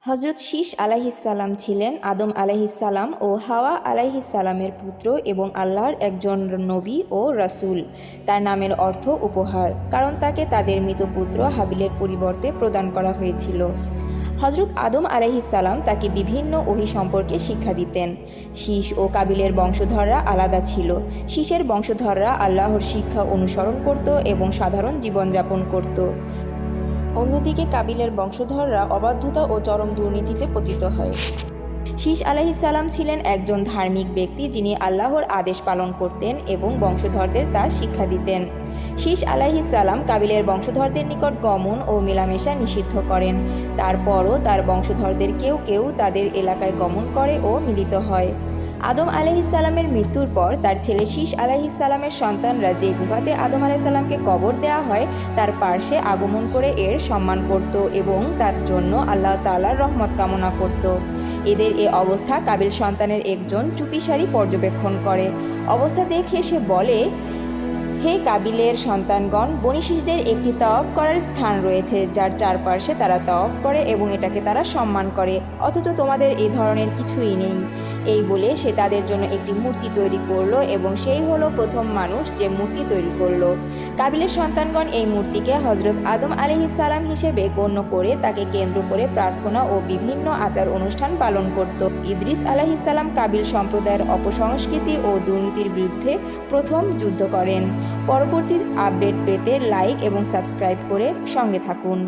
হজরত শীস আলাইহিসসালাম ছিলেন আদম আলাইহিসসালাম ও হাওয়া আলাইহিসসালামের পুত্র এবং আল্লাহর একজন নবী ও রাসূল। তার নামের অর্থ উপহার, কারণ তাকে তাদের মৃত পুত্র হাবিলের পরিবর্তে প্রদান করা হয়েছিল। হজরত আদম আলাইহিসসালাম তাকে বিভিন্ন ওহী সম্পর্কে শিক্ষা দিতেন। শীস ও কাবিলের বংশধররা আলাদা ছিল। শীসের বংশধররা আল্লাহর শিক্ষা অনুসরণ করত এবং সাধারণ জীবনযাপন করত। অন্যদিকে কাবিলের বংশধররা অবাধ্যতা ও চরম দুর্নীতিতে পতিত হয়। শীস আলাইহিসসালাম ছিলেন একজন ধার্মিক ব্যক্তি যিনি আল্লাহর আদেশ পালন করতেন এবং বংশধরদের তা শিক্ষা দিতেন। শীস আলাইহিসসালাম কাবিলের বংশধরদের নিকট গমন ও মেলামেশা নিষিদ্ধ করেন। তারপরও তার বংশধরদের কেউ কেউ তাদের এলাকায় গমন করে ও মিলিত হয়। আদম আলাইহিসসালামের মৃত্যুর পর তার ছেলে শীস আলাইহিসসালামের সন্তানরা যে গুহাতে আদম আলাইহিসসালামকে কবর দেওয়া হয় তার পার্শ্বে আগমন করে এর সম্মান করত এবং তার জন্য আল্লাহ তাআলার রহমত কামনা করত। এদের এ অবস্থা কাবিল সন্তানের একজন চুপিসারি পর্যবেক্ষণ করে। অবস্থা দেখে সে বলে, হে কাবিলের সন্তানগণ, বনী শীসদের একটি তাওয়াফ করার স্থান রয়েছে যার চারপাশে তারা তাওয়াফ করে এবং এটাকে তারা সম্মান করে, অথচ তোমাদের এই ধরনের কিছুই নেই। এই বলে সে তাদের জন্য একটি মূর্তি তৈরি করলো এবং সেই হলো প্রথম মানুষ যে মূর্তি তৈরি করলো। কাবিলের সন্তানগণ এই মূর্তিকে হজরত আদম আলাইহিসসালাম হিসেবে গণ্য করে তাকে কেন্দ্র করে প্রার্থনা ও বিভিন্ন আচার অনুষ্ঠান পালন করত। ইদ্রিস আলাইহিসসালাম কাবিল সম্প্রদায়ের অপসংস্কৃতি ও দুর্নীতির বিরুদ্ধে প্রথম যুদ্ধ করেন। পরবর্তী আপডেট পেতে লাইক এবং সাবস্ক্রাইব করে সঙ্গে থাকুন।